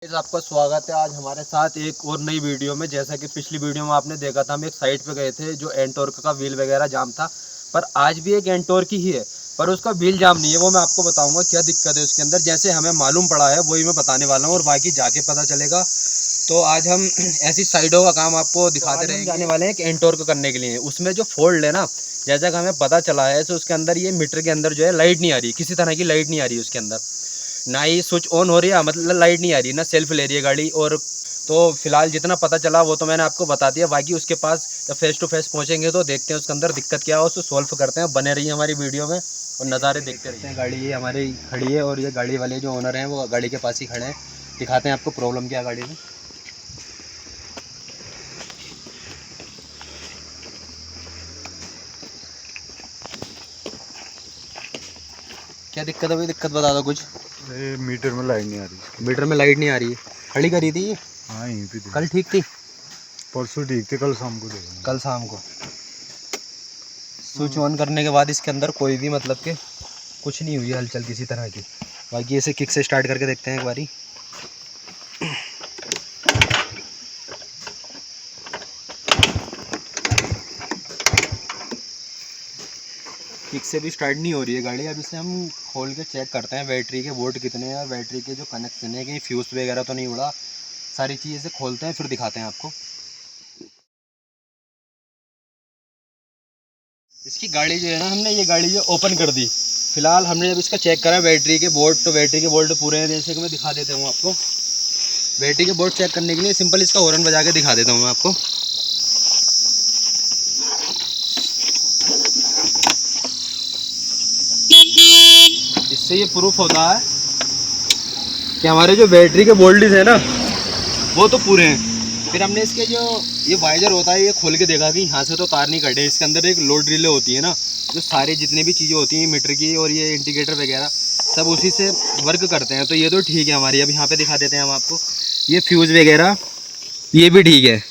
आपका स्वागत है आज हमारे साथ एक और नई वीडियो में। जैसा कि पिछली वीडियो में आपने देखा था, हम एक साइट पे गए थे जो एंटॉर्क का व्हील वगैरह जाम था, पर आज भी एक एंटॉर्क ही है पर उसका व्हील जाम नहीं है। वो मैं आपको बताऊंगा क्या दिक्कत है उसके अंदर। जैसे हमें मालूम पड़ा है वही मैं बताने वाला हूँ और बाकी जाके पता चलेगा। तो आज हम ऐसी साइडों का काम आपको दिखाते रहेंगे। जाने वाले हैं एक एंटॉर्क करने के लिए। उसमें जो फॉल्ट है ना, जैसा कि हमें पता चला है तो उसके अंदर ये मीटर के अंदर जो है लाइट नहीं आ रही, किसी तरह की लाइट नहीं आ रही उसके अंदर, ना ही स्विच ऑन हो रही है, मतलब लाइट नहीं आ रही, ना सेल्फ ले रही है गाड़ी। और तो फिलहाल जितना पता चला वो तो मैंने आपको बता दिया। बाकी उसके पास जब फेस टू फेस पहुंचेंगे तो देखते हैं उसके अंदर दिक्कत क्या है, उसको सॉल्व करते हैं। बने रहिए हमारी वीडियो में और नज़ारे देखते रहते हैं। गाड़ी ये हमारी खड़ी है और ये गाड़ी वाले जो ओनर हैं वो गाड़ी के पास ही खड़े हैं। दिखाते हैं आपको प्रॉब्लम क्या है गाड़ी में। क्या दिक्कत है भाई? दिक्कत बता दो कुछ। मीटर में लाइट नहीं आ रही। मीटर में लाइट नहीं आ रही है। खड़ी करी थी ये? हाँ, यहीं पे थी। कल ठीक थी? परसों ठीक थी, कल शाम को देखा। कल शाम को स्विच ऑन करने के बाद इसके अंदर कोई भी मतलब के कुछ नहीं हुई हलचल किसी तरह की। बाकी इसे किक से स्टार्ट करके देखते हैं एक बारी। किक से भी स्टार्ट नहीं हो रही है गाड़ी। अब इसे हम खोल के चेक करते हैं बैटरी के वोल्ट कितने हैं और बैटरी के जो कनेक्शन है, कहीं फ्यूज़ वगैरह तो नहीं उड़ा। सारी चीज़ें से खोलते हैं फिर दिखाते हैं आपको। इसकी गाड़ी जो है ना, हमने ये गाड़ी जो ओपन कर दी। फिलहाल हमने जब इसका चेक करा बैटरी के बोर्ड, तो बैटरी के बोर्ड पूरे हैं। जैसे कि मैं दिखा देता हूँ आपको। बैटरी के बोर्ड चेक करने के लिए सिंपल इसका हॉर्न बजा के दिखा देता हूँ मैं आपको। इससे ये प्रूफ होता है कि हमारे जो बैटरी के बोल्ट है ना वो तो पूरे हैं। फिर हमने इसके जो ये वाइजर होता है ये खोल के देखा कि यहाँ से तो तार नहीं कटे। इसके अंदर एक लोड रिले होती है ना, जो सारी जितनी भी चीज़ें होती हैं मीटर की और ये इंडिकेटर वगैरह सब उसी से वर्क करते हैं। तो ये तो ठीक है हमारी। अब यहाँ पे दिखा देते हैं हम आपको। ये फ्यूज़ वगैरह ये भी ठीक है।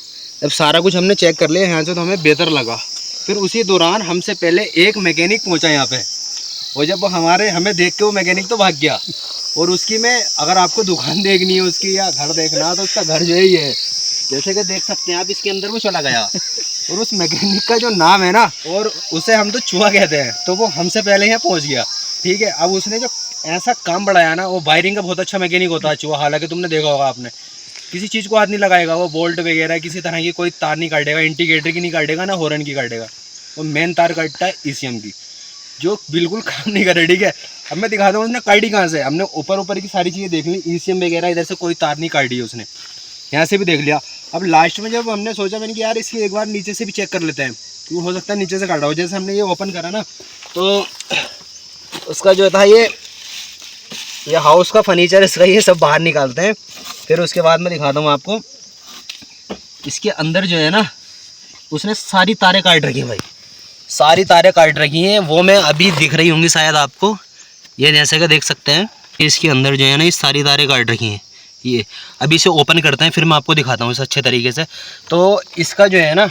अब सारा कुछ हमने चेक कर लिया यहाँ से, तो हमें बेहतर लगा। फिर उसी दौरान हमसे पहले एक मैकेनिक पहुँचा यहाँ पर, और जब हमें देख के वो मैकेनिक तो भाग गया। और उसकी मैं अगर आपको दुकान देखनी है उसकी या घर देखना है तो उसका घर जो ही है, जैसे कि देख सकते हैं आप, इसके अंदर वो चला गया। और उस मैकेनिक का जो नाम है ना, और उसे हम तो चूहा कहते हैं, तो वो हमसे पहले यहाँ पहुँच गया। ठीक है। अब उसने जो ऐसा काम बढ़ाया ना, वो वायरिंग का बहुत अच्छा मैकेनिक होता है चूहा। हालांकि तुमने देखा होगा आपने, किसी चीज़ को हाथ नहीं लगाएगा वो। बोल्ट वगैरह किसी तरह की कोई तार नहीं काटेगा, इंडिकेटर की नहीं काटेगा, ना हॉर्न की काटेगा। वो मेन तार काटता है ECM की, जो बिल्कुल काम नहीं कर रही। ठीक है। अब मैं दिखाता हूँ उसने काटी कहाँ से। हमने ऊपर की सारी चीज़ें देख ली, ECM वगैरह इधर से कोई तार नहीं काटी है उसने, यहाँ से भी देख लिया। अब लास्ट में जब हमने सोचा, मैंने कि यार इसकी एक बार नीचे से भी चेक कर लेते हैं, क्योंकि हो सकता है नीचे से काटा हो। जैसे हमने ये ओपन करा ना, तो उसका जो था ये हाउस का फर्नीचर इसका ये सब बाहर निकालते हैं। फिर उसके बाद मैं दिखाता हूँ आपको। इसके अंदर जो है ना, उसने सारी तारें काट रखी हैं भाई, सारी तारें काट रखी हैं। वो मैं अभी दिख रही होंगी शायद आपको, ये जैसे कि देख सकते हैं। इसके अंदर जो है ना, ये सारी तारें काट रखी हैं। ये अभी इसे ओपन करते हैं फिर मैं आपको दिखाता हूँ इसे अच्छे तरीके से। तो इसका जो है ना,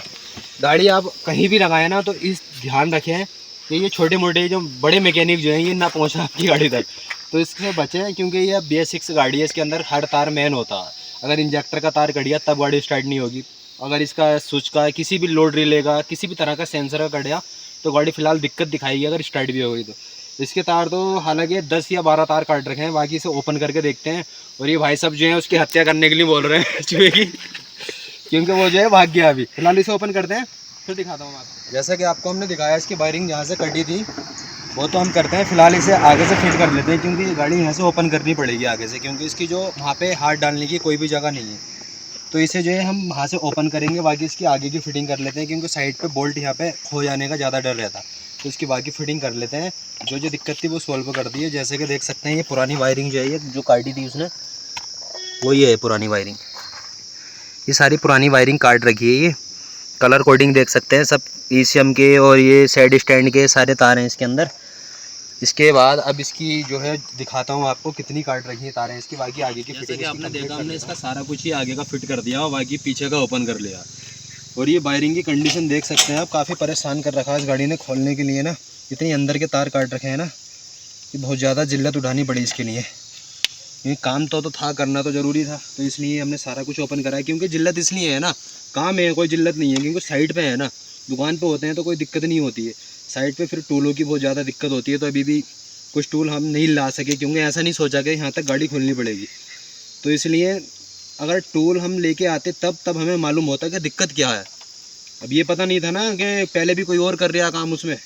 गाड़ी आप कहीं भी लगाए ना, तो इस ध्यान रखें कि ये छोटे मोटे जो बड़े मैकेनिक जो हैं ये ना पहुँचा आपकी गाड़ी तक। तो इससे बचें, क्योंकि ये बेसिक्स गाड़ी है, इसके अंदर हर तार मेन होता है। अगर इंजेक्टर का तार कट गया तब गाड़ी स्टार्ट नहीं होगी। अगर इसका स्विच का किसी भी लोड रिले का किसी भी तरह का सेंसर का कट गया तो गाड़ी फिलहाल दिक्कत दिखाएगी अगर स्टार्ट भी हो गई तो। इसके तार तो हालांकि 10 या 12 तार काट रखे हैं। बाकी इसे ओपन करके देखते हैं। और ये भाई साहब जो हैं उसकी हत्या करने के लिए बोल रहे हैं चूहे की, क्योंकि वो जो है भाग गया। अभी फिलहाल इसे ओपन करते हैं फिर दिखाता हूँ आपको। जैसा कि आपको हमने दिखाया, इसकी वायरिंग जहाँ से कटी थी वो तो हम करते हैं। फिलहाल इसे आगे से फिट कर लेते हैं, क्योंकि ये गाड़ी यहाँ से ओपन करनी पड़ेगी आगे से, क्योंकि इसकी जो वहाँ पे हाथ डालने की कोई भी जगह नहीं है। तो इसे जो है हम वहाँ से ओपन करेंगे। बाकी इसकी आगे की फिटिंग कर लेते हैं, क्योंकि साइड पे बोल्ट यहाँ पे खो जाने का ज़्यादा डर रहता। तो इसकी बाकी फिटिंग कर लेते हैं। जो दिक्कत थी वो सॉल्व कर दी है। जैसे कि देख सकते हैं ये पुरानी वायरिंग जो है, ये जो काटी थी उसने, वो ये है पुरानी वायरिंग। ये सारी पुरानी वायरिंग काट रखी है। ये कलर कोडिंग देख सकते हैं सब ECM के, और ये साइड स्टैंड के सारे तार हैं इसके अंदर। इसके बाद अब इसकी जो है दिखाता हूँ आपको कितनी काट रखी है तारें इसकी। बाकी आगे की फिटिंग आपने देखा, हमने इसका सारा कुछ ही आगे का फिट कर दिया और बाकी पीछे का ओपन कर लिया। और ये वायरिंग की कंडीशन देख सकते हैं आप, काफ़ी परेशान कर रखा है इस गाड़ी ने खोलने के लिए ना। इतनी अंदर के तार काट रखे हैं ना कि बहुत ज़्यादा जिल्लत उठानी पड़ी इसके लिए। क्योंकि काम तो था, करना तो ज़रूरी था, तो इसलिए हमने सारा कुछ ओपन करा है। क्योंकि जिल्लत इसलिए है ना, काम है, कोई जिल्लत नहीं है, क्योंकि साइड पे है ना, दुकान पे होते हैं तो कोई दिक्कत नहीं होती है, साइड पे फिर टूलों की बहुत ज़्यादा दिक्कत होती है। तो अभी भी कुछ टूल हम नहीं ला सके, क्योंकि ऐसा नहीं सोचा कि यहाँ तक गाड़ी खोलनी पड़ेगी। तो इसलिए अगर टूल हम लेके आते तब हमें मालूम होता कि दिक्कत क्या है। अब ये पता नहीं था ना कि पहले भी कोई और कर रहा काम उसमें,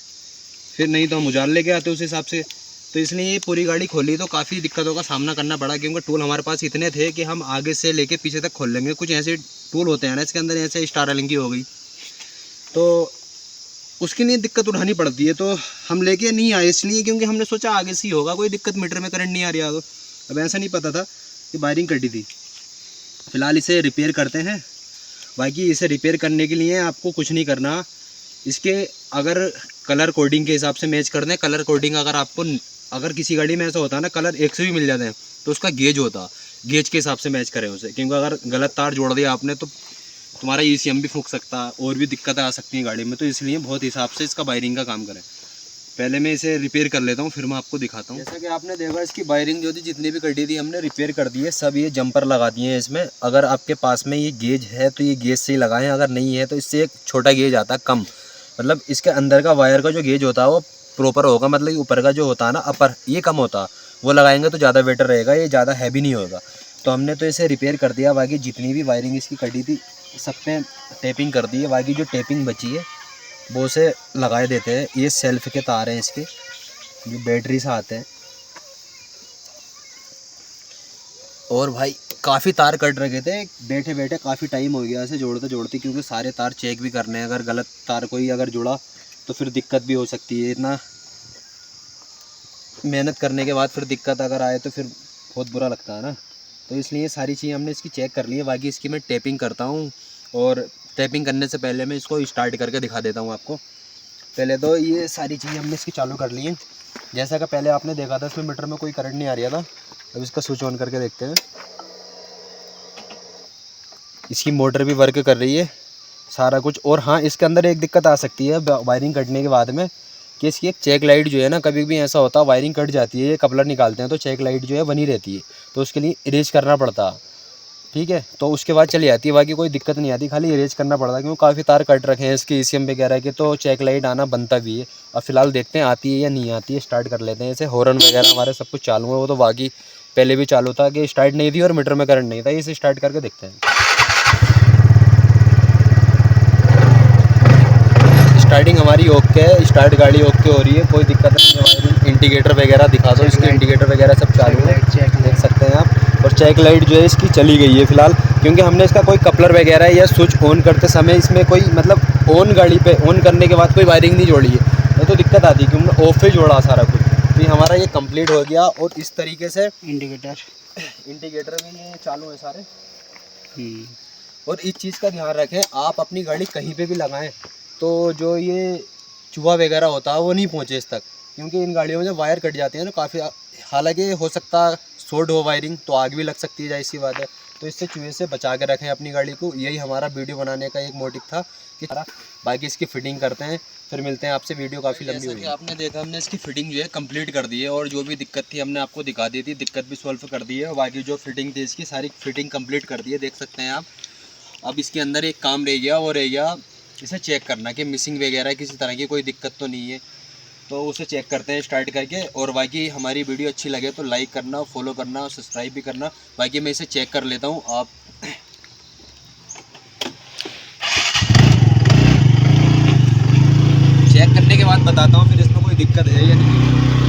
फिर नहीं तो हम उजाड़ लेके आते उस हिसाब से। तो इसलिए ये पूरी गाड़ी खोली तो काफ़ी दिक्कतों का सामना करना पड़ा, क्योंकि टूल हमारे पास इतने थे कि हम आगे से लेके पीछे तक खोल लेंगे। कुछ ऐसे टूल होते हैं ना इसके अंदर, ऐसे स्टार एलिंग की हो गई, तो उसके लिए दिक्कत उठानी पड़ती है। तो हम लेके नहीं आए इसलिए क्योंकि हमने सोचा आगे से ही होगा, कोई दिक्कत मीटर में करंट नहीं आ रहा। तो अब ऐसा नहीं पता था कि वायरिंग कटी थी। फ़िलहाल इसे रिपेयर करते हैं। बाकी इसे रिपेयर करने के लिए आपको कुछ नहीं करना, इसके अगर कलर कोडिंग के हिसाब से मैच कर दें, कलर कोडिंग अगर आपको, अगर किसी गाड़ी में ऐसा होता है ना कलर एक से भी मिल जाते हैं, तो उसका गेज होता, गेज के हिसाब से मैच करें उसे। क्योंकि अगर गलत तार जोड़ दिया आपने तो तुम्हारा ECM भी फूंक सकता है और भी दिक्कतें आ सकती हैं गाड़ी में। तो इसलिए बहुत हिसाब से इसका वायरिंग का काम करें। पहले मैं इसे रिपेयर कर लेता हूँ, फिर मैं आपको दिखाता हूँ। जैसा कि आपने देखा इसकी वायरिंग जो थी, जितनी भी कटी थी हमने रिपेयर कर दी है। सब ये जंपर लगा दिए हैं इसमें। अगर आपके पास में ये गेज है तो ये गेज से ही लगाएं, अगर नहीं है तो इससे एक छोटा गेज आता है कम, मतलब इसके अंदर का वायर का जो गेज होता है वो प्रॉपर होगा, मतलब ऊपर का जो होता है ना अपर, ये कम होता है, वो लगाएंगे तो ज़्यादा बेटर रहेगा, ये ज़्यादा हैवी नहीं होगा। तो हमने तो इसे रिपेयर कर दिया। बाकी जितनी भी वायरिंग इसकी कटी थी सब पे टेपिंग कर दी है। बाकी जो टेपिंग बची है वो से लगाए देते हैं। ये सेल्फ के तार हैं इसके, जो बैटरी से आते हैं। और भाई काफ़ी तार कट रखे थे, बैठे बैठे काफ़ी टाइम हो गया ऐसे जोड़ते जोड़ते, क्योंकि सारे तार चेक भी करने हैं। अगर गलत तार कोई अगर जुड़ा तो फिर दिक्कत भी हो सकती है। इतना मेहनत करने के बाद फिर दिक्कत अगर आए तो फिर बहुत बुरा लगता है ना। तो इसलिए सारी चीज़ें हमने इसकी चेक कर ली है। बाकी इसकी मैं टेपिंग करता हूँ, और टेपिंग करने से पहले मैं इसको स्टार्ट करके दिखा देता हूँ आपको। पहले तो ये सारी चीज़ें हमने इसकी चालू कर ली हैं। जैसा कि पहले आपने देखा था इसमें मीटर में कोई करंट नहीं आ रहा था। अब इसका स्विच ऑन करके देखते हैं। इसकी मोटर भी वर्क कर रही है सारा कुछ। और हाँ, इसके अंदर एक दिक्कत आ सकती है वायरिंग कटने के बाद में, कि इसकी एक चेक लाइट जो है ना, कभी भी ऐसा होता है वायरिंग कट जाती है, ये कपलर निकालते हैं तो चेक लाइट जो है बनी रहती है, तो उसके लिए इरेज करना पड़ता है। ठीक है, तो उसके बाद चली जाती है। बाकी कोई दिक्कत नहीं आती, खाली इरेज करना पड़ता है, क्योंकि काफ़ी तार कट रखे हैं इसके ECM वगैरह के, तो चेक लाइट आना बनता भी है। अब फिलहाल देखते हैं आती है या नहीं आती है। स्टार्ट कर लेते हैं। जैसे हॉर्न वगैरह हमारे सब कुछ चालू है, वो तो बाकी पहले भी चालू था कि स्टार्ट नहीं थी और मीटर में करंट नहीं था। इसे स्टार्ट करके देखते हैं। स्टार्टिंग हमारी ओके है, स्टार्ट गाड़ी ओके हो रही है, कोई दिक्कत नहीं है। वायरिंग इंडिकेटर वगैरह दिखा दो, इसके इंडिकेटर वगैरह सब चालू है, देख सकते हैं आप। और चेक लाइट जो है इसकी चली गई है फिलहाल, क्योंकि हमने इसका कोई कपलर वगैरह या स्विच ऑन करते समय इसमें कोई मतलब ऑन गाड़ी पे ऑन करने के बाद कोई वायरिंग नहीं जोड़ी है, नहीं तो दिक्कत आती है, क्योंकि हमने ऑफ पे जोड़ा सारा कुछ। तो हमारा ये कंप्लीट हो गया। और इस तरीके से इंडिकेटर भी ये चालू है सारे। और इस चीज़ का ध्यान रखें, आप अपनी गाड़ी कहीं पे भी लगाएं तो जो ये चूहा वगैरह होता है वो नहीं पहुँचे इस तक, क्योंकि इन गाड़ियों में जब वायर कट जाते हैं ना काफ़ी, हालांकि हो सकता है शॉर्ट हो वायरिंग तो आग भी लग सकती है, जाहिर सी बात है। तो इससे चूहे से बचा के रखें अपनी गाड़ी को। यही हमारा वीडियो बनाने का एक मोटिव था कि बाकी इसकी फिटिंग करते हैं, फिर मिलते हैं आपसे। वीडियो काफ़ी लंबी हुई। आपने देखा हमने इसकी फिटिंग जो है कंप्लीट कर दी है, और जो भी दिक्कत थी हमने आपको दिखा दी थी, दिक्कत भी सॉल्व कर दी है। बाकी जो फिटिंग थी इसकी सारी फिटिंग कंप्लीट कर दी है, देख सकते हैं आप। अब इसके अंदर एक काम रह गया, वो रह गया इसे चेक करना कि मिसिंग वगैरह किसी तरह की कोई दिक्कत तो नहीं है। तो उसे चेक करते हैं स्टार्ट करके। और बाकी हमारी वीडियो अच्छी लगे तो लाइक करना, फॉलो करना और सब्सक्राइब भी करना। बाकी मैं इसे चेक कर लेता हूँ। आप चेक करने के बाद बताता हूँ फिर इसमें कोई दिक्कत है या नहीं।